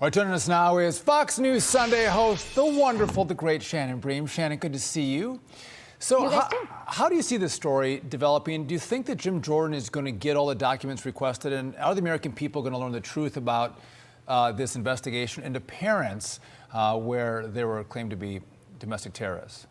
All right, joining us now is Fox News Sunday host, the wonderful, the great Shannon Bream. Shannon, good to see you. So how do you see this story developing? Do you think that Jim Jordan is going to get all the documents requested? And are the American people going to learn the truth about this investigation into parents where there were claimed to be domestic terrorists?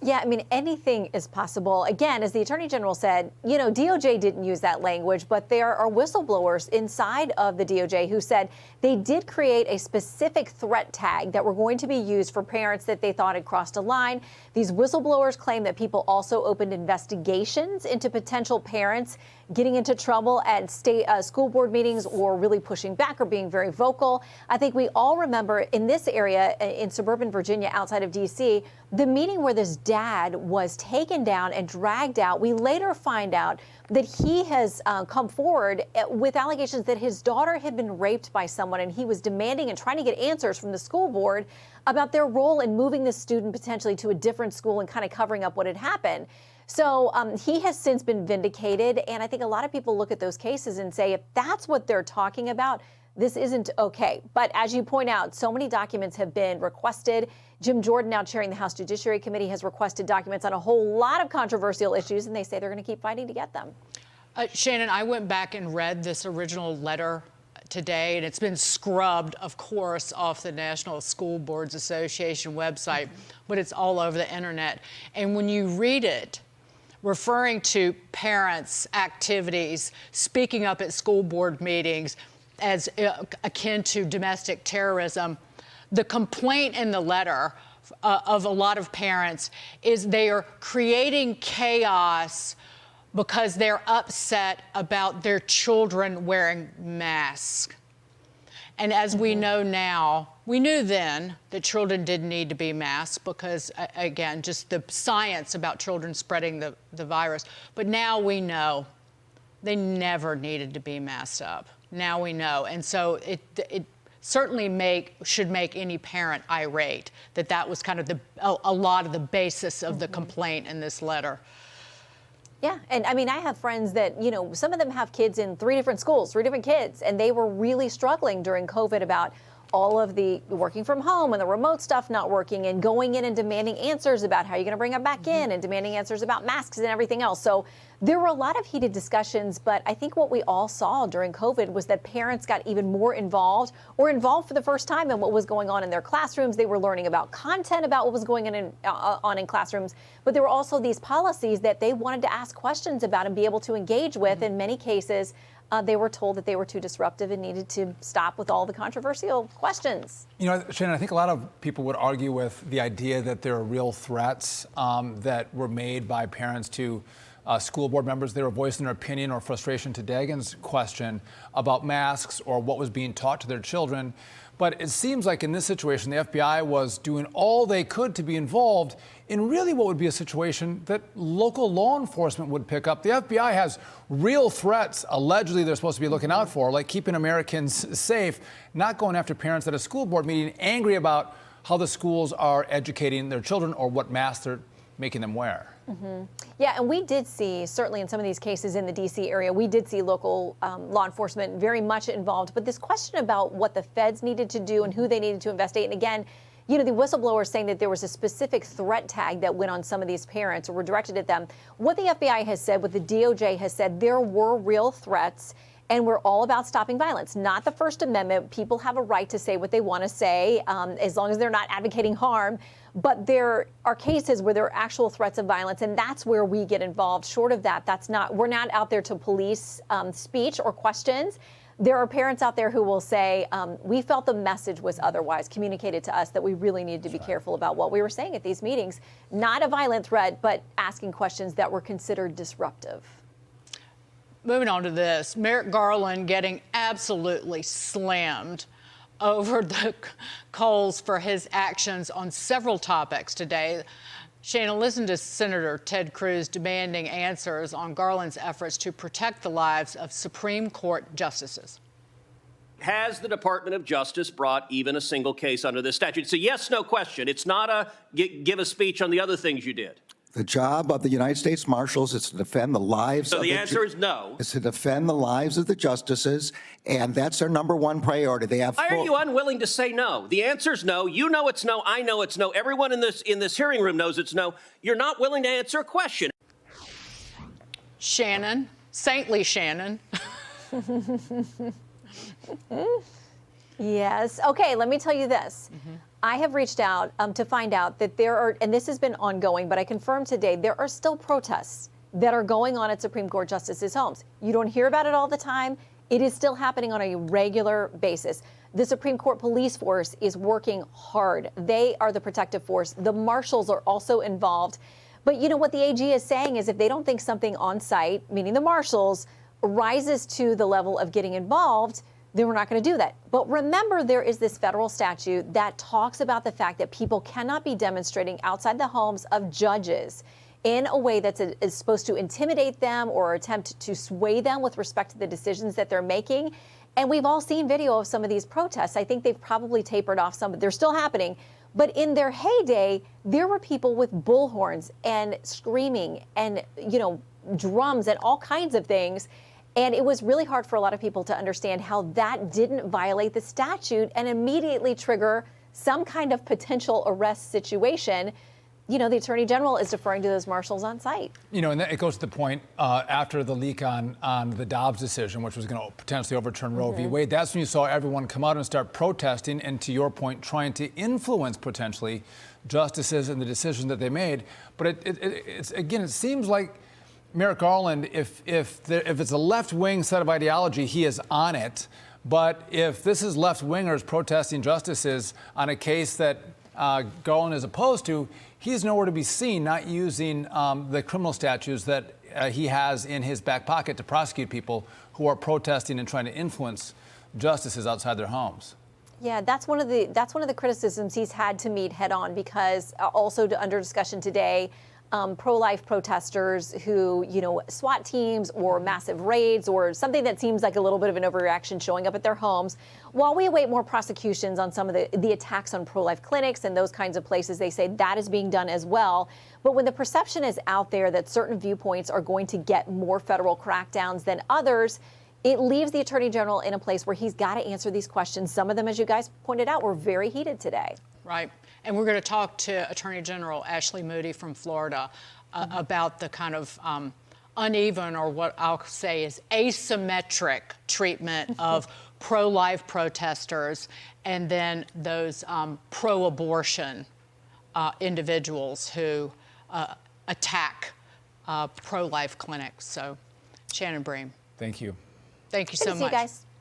Yeah, I mean, anything is possible. Again, as the Attorney General said, you know, DOJ didn't use that language, but there are whistleblowers inside of the DOJ who said they did create a specific threat tag that were going to be used for parents that they thought had crossed a line. These whistleblowers claim that people also opened investigations into potential parents getting into trouble at state school board meetings or really pushing back or being very vocal. I think we all remember in this area in suburban Virginia outside of D.C., the meeting where this dad was taken down and dragged out. We later find out that he has come forward with allegations that his daughter had been raped by someone, and he was demanding and trying to get answers from the school board about their role in moving the student potentially to a different school and kind of covering up what had happened. So he has since been vindicated, and I think a lot of people look at those cases and say, if that's what they're talking about, this isn't okay. But as you point out, so many documents have been requested. Jim Jordan, now chairing the House Judiciary Committee, has requested documents on a whole lot of controversial issues, and they say they're going to keep fighting to get them. Shannon, I went back and read this original letter today, and it's been scrubbed, of course, off the National School Boards Association website, but it's all over the internet. And when you read it, referring to parents' activities, speaking up at school board meetings as akin to domestic terrorism, the complaint in the letter of a lot of parents is they are creating chaos because they're upset about their children wearing masks. And as we know now, we knew then that children didn't need to be masked because, again, just the science about children spreading the virus. But now we know they never needed to be masked up. Now we know. And so it certainly should make any parent irate that was kind of a lot of the basis of the complaint in this letter. Yeah, and I mean, I have friends that, you know, some of them have kids in 3 different schools, 3 different kids, and they were really struggling during COVID about all of the working from home and the remote stuff not working and going in and demanding answers about how you're going to bring them back in and demanding answers about masks and everything else. So there were a lot of heated discussions, but I think what we all saw during COVID was that parents got even more involved or involved for the first time in what was going on in their classrooms. They were learning about content about what was going on in classrooms, but there were also these policies that they wanted to ask questions about and be able to engage with. In many cases, they were told that they were too disruptive and needed to stop with all the controversial questions. You know, Shannon, I think a lot of people would argue with the idea that there are real threats that were made by parents to school board members. They were voicing their opinion or frustration to Dagan's question about masks or what was being taught to their children. But it seems like in this situation, the FBI was doing all they could to be involved in really what would be a situation that local law enforcement would pick up. The FBI has real threats, allegedly, they're supposed to be looking out for, like keeping Americans safe, not going after parents at a school board meeting angry about how the schools are educating their children or what masks they're making them wear. Yeah, and we did see, certainly in some of these cases in the D.C. area, we did see local law enforcement very much involved. But this question about what the feds needed to do and who they needed to investigate, and again, you know, the whistleblower saying that there was a specific threat tag that went on some of these parents or were directed at them. What the FBI has said, what the DOJ has said, there were real threats. And we're all about stopping violence, not the First Amendment. People have a right to say what they want to say, as long as they're not advocating harm. But there are cases where there are actual threats of violence, and that's where we get involved. Short of that, we're not out there to police speech or questions. There are parents out there who will say, we felt the message was otherwise communicated to us, that we really needed to be careful about what we were saying at these meetings. Not a violent threat, but asking questions that were considered disruptive. Moving on to this, Merrick Garland getting absolutely slammed over the coals for his actions on several topics today. Shannon, listen to Senator Ted Cruz demanding answers on Garland's efforts to protect the lives of Supreme Court justices. Has the Department of Justice brought even a single case under this statute? It's a yes, no question. It's not a give a speech on the other things you did. The job of the United States Marshals is to defend the lives So of the answer is no. is to defend the lives of the justices, and that's their number one priority. They have Why are you unwilling to say no? The answer is no. You know it's no. I know it's no. Everyone in this hearing room knows it's no. You're not willing to answer a question. Shannon, saintly Shannon. Yes. Okay, let me tell you this. I have reached out to find out that there are, and this has been ongoing, but I confirmed today, there are still protests that are going on at Supreme Court justices' homes. You don't hear about it all the time. It is still happening on a regular basis. The Supreme Court police force is working hard. They are the protective force. The marshals are also involved. But you know what the AG is saying is if they don't think something on site, meaning the marshals, rises to the level of getting involved, then we're not going to do that. But remember, there is this federal statute that talks about the fact that people cannot be demonstrating outside the homes of judges in a way that is supposed to intimidate them or attempt to sway them with respect to the decisions that they're making. And we've all seen video of some of these protests. I think they've probably tapered off some, but they're still happening. But in their heyday, there were people with bullhorns and screaming and, drums and all kinds of things. And it was really hard for a lot of people to understand how that didn't violate the statute and immediately trigger some kind of potential arrest situation. The Attorney General is deferring to those marshals on site. And it goes to the point after the leak on the Dobbs decision, which was going to potentially overturn Roe v. Wade. That's when you saw everyone come out and start protesting and, to your point, trying to influence potentially justices and the decision that they made. But it seems like Merrick Garland, if it's a left-wing set of ideology, he is on it. But if this is left-wingers protesting justices on a case that Garland is opposed to, he's nowhere to be seen, not using the criminal statutes that he has in his back pocket to prosecute people who are protesting and trying to influence justices outside their homes. Yeah, that's one of the criticisms he's had to meet head on, because also under discussion today, pro-life protesters who, SWAT teams or massive raids or something that seems like a little bit of an overreaction showing up at their homes. While we await more prosecutions on some of the attacks on pro-life clinics and those kinds of places, they say that is being done as well. But when the perception is out there that certain viewpoints are going to get more federal crackdowns than others, it leaves the Attorney General in a place where he's got to answer these questions. Some of them, as you guys pointed out, were very heated today. Right. And we're going to talk to Attorney General Ashley Moody from Florida about the kind of uneven, or what I'll say is asymmetric treatment of pro-life protesters and then those pro-abortion individuals who attack pro-life clinics. So, Shannon Bream. Thank you. Thank you Good so to see much. you guys.